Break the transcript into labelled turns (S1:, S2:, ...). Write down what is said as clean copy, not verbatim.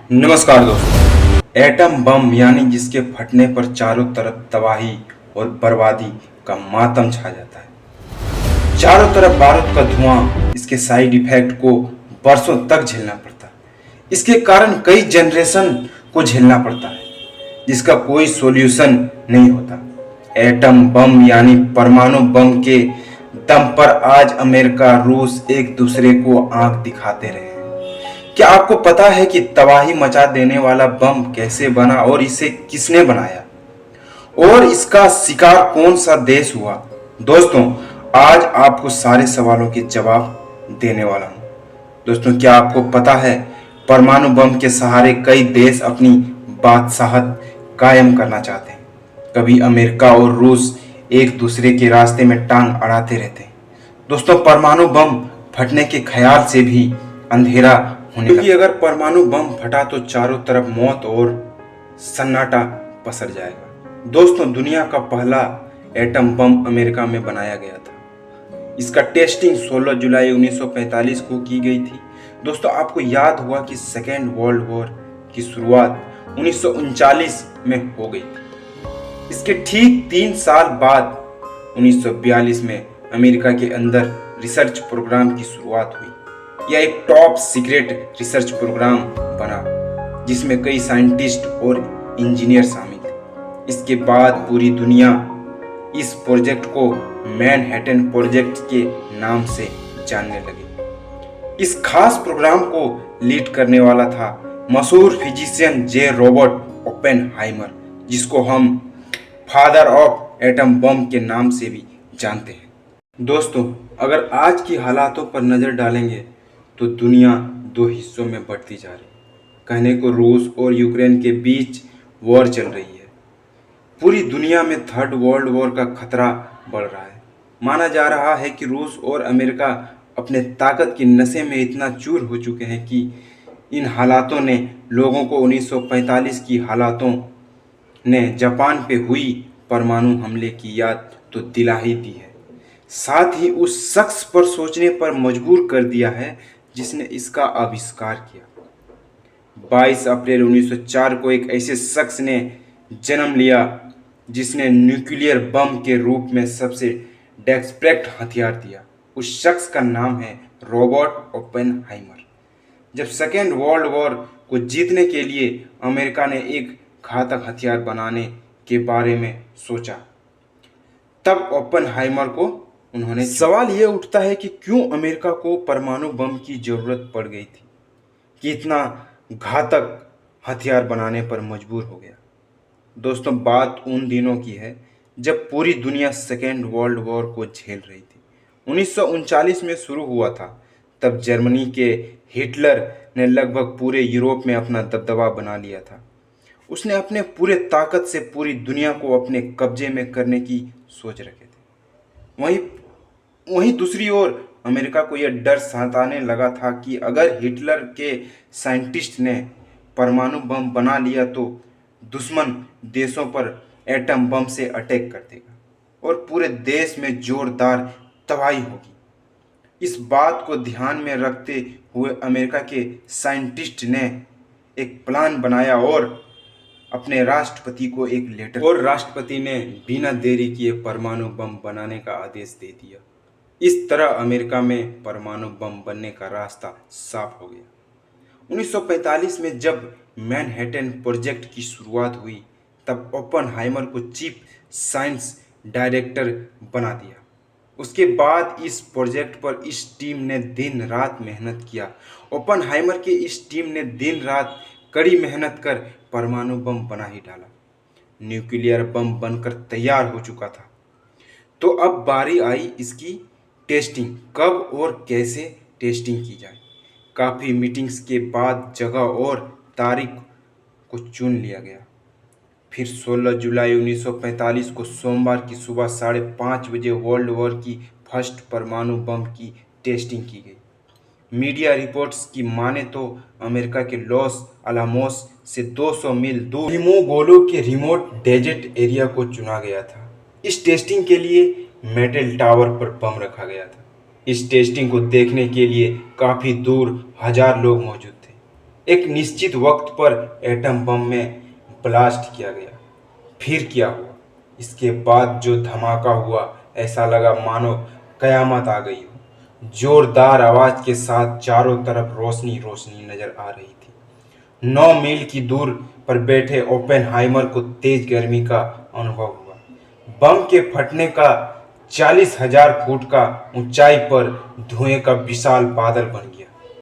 S1: नमस्कार दोस्तों। Atom bomb यानी जिसके फटने पर चारों तरफ तबाही और बर्बादी का मातम छा जाता है। चारों तरफ बारूद का धुआं, इसके साइड इफेक्ट को बरसों तक झेलना पड़ता है। इसके कारण कई जनरेशन को झेलना पड़ता है, जिसका कोई सॉल्यूशन नहीं होता। एटम बम यानी परमाणु बम के दम पर आज अमेरिका, रूस एक दूसरे को आंख दिखाते रहे हैं। क्या आपको पता है कि तबाही मचा देने वाला बम कैसे बना और इसे किसने बनाया और इसका शिकार कौन सा देश हुआ? दोस्तों, आज आपको सारे सवालों के जवाब देने वाला हूं। दोस्तों, क्या आपको पता है परमाणु बम के सहारे कई देश अपनी बादशाहत कायम करना चाहते हैं। कभी अमेरिका और रूस एक दूसरे के रास्ते में टांग अड़ाते रहते हैं। दोस्तों, परमाणु बम फटने के ख्याल से भी अंधेरा होने क्योंकि अगर परमाणु बम फटा तो चारों तरफ मौत और सन्नाटा पसर जाएगा। दोस्तों, दुनिया का पहला एटम बम अमेरिका में बनाया गया था। इसका टेस्टिंग 16 जुलाई 1945 को की गई थी। दोस्तों, आपको याद हुआ कि सेकेंड वर्ल्ड वॉर की शुरुआत 1939 में हो गई थी। इसके ठीक 3 साल बाद 1942 में अमेरिका के अंदर रिसर्च प्रोग्राम की शुरुआत हुई। यह एक टॉप सीक्रेट रिसर्च प्रोग्राम बना, जिसमें कई साइंटिस्ट और इंजीनियर शामिल थे। इसके बाद पूरी दुनिया इस प्रोजेक्ट को मैनहट्टन प्रोजेक्ट के नाम से जानने लगी। इस खास प्रोग्राम को लीड करने वाला था मशहूर फिजिशियन जे रॉबर्ट ओपेनहाइमर, जिसको हम फादर ऑफ एटम बम के नाम से भी जानते हैं। दोस्तों, अगर आज की हालातों पर नज़र डालेंगे तो दुनिया 2 हिस्सों में बढ़ती जा रही है। कहने को रूस और यूक्रेन के बीच वॉर चल रही है। पूरी दुनिया में थर्ड वर्ल्ड वॉर का खतरा बढ़ रहा है। माना जा रहा है कि रूस और अमेरिका अपने ताकत की नशे में इतना चूर हो चुके हैं कि इन हालातों ने लोगों को 1945 की हालातों ने जापान पे हुई परमाणु हमले की याद तो दिला ही दी है, साथ ही उस शख्स पर सोचने पर मजबूर कर दिया है जिसने इसका आविष्कार किया। 22 अप्रैल 1904 को एक ऐसे शख्स ने जन्म लिया जिसने न्यूक्लियर बम के रूप में सबसे डेस्परेट हथियार दिया। उस शख्स का नाम है रॉबर्ट ओपेनहाइमर। जब सेकेंड वर्ल्ड वॉर को जीतने के लिए अमेरिका ने एक घातक हथियार बनाने के बारे में सोचा, तब ओपेनहाइमर को उन्होंने सवाल ये उठता है कि क्यों अमेरिका को परमाणु बम की जरूरत पड़ गई थी कि इतना घातक हथियार बनाने पर मजबूर हो गया। दोस्तों, बात उन दिनों की है जब पूरी दुनिया सेकेंड वर्ल्ड वॉर को झेल रही थी। 1939 में शुरू हुआ था। तब जर्मनी के हिटलर ने लगभग पूरे यूरोप में अपना दबदबा बना लिया था। उसने अपने पूरे ताकत से पूरी दुनिया को अपने कब्जे में करने की सोच रखे थे। वहीं दूसरी ओर अमेरिका को यह डर सताने लगा था कि अगर हिटलर के साइंटिस्ट ने परमाणु बम बना लिया तो दुश्मन देशों पर एटम बम से अटैक कर देगा और पूरे देश में जोरदार तबाही होगी। इस बात को ध्यान में रखते हुए अमेरिका के साइंटिस्ट ने एक प्लान बनाया और अपने राष्ट्रपति को एक लेटर, और राष्ट्रपति ने बिना देरी किए परमाणु बम बनाने का आदेश दे दिया। इस तरह अमेरिका में परमाणु बम बनने का रास्ता साफ हो गया। 1945 में जब मैनहट्टन प्रोजेक्ट की शुरुआत हुई, तब ओपेनहाइमर को चीफ साइंस डायरेक्टर बना दिया। उसके बाद इस प्रोजेक्ट पर इस टीम ने दिन रात मेहनत किया। ओपेनहाइमर की इस टीम ने दिन रात कड़ी मेहनत कर परमाणु बम बना ही डाला। न्यूक्लियर बम बनकर तैयार हो चुका था। तो अब बारी आई इसकी टेस्टिंग, कब और कैसे टेस्टिंग की जाए। काफ़ी मीटिंग्स के बाद जगह और तारीख को चुन लिया गया। फिर 16 जुलाई 1945 को सोमवार की सुबह 5:30 बजे वर्ल्ड वॉर की फर्स्ट परमाणु बम की टेस्टिंग की गई। मीडिया रिपोर्ट्स की माने तो अमेरिका के लॉस अलामोस से 200 मील दूर लिमोगोलो के रिमोट डेजर्ट एरिया को चुना गया था। इस टेस्टिंग के लिए मेटल टावर पर बम रखा गया था। इस टेस्टिंग को देखने के लिए काफ़ी दूर 1000 लोग मौजूद थे। एक निश्चित वक्त पर एटम बम में ब्लास्ट किया गया। फिर क्या हुआ? इसके बाद जो धमाका हुआ, ऐसा लगा मानो कयामत आ गई हो। जोरदार आवाज के साथ चारों तरफ रोशनी रोशनी नजर आ रही थी। 9 मील की दूर पर बैठे ओपेनहाइमर को तेज गर्मी का अनुभव हुआ। बम के फटने का 40,000 फुट का ऊंचाई पर धुएं का विशाल बादल बन गया।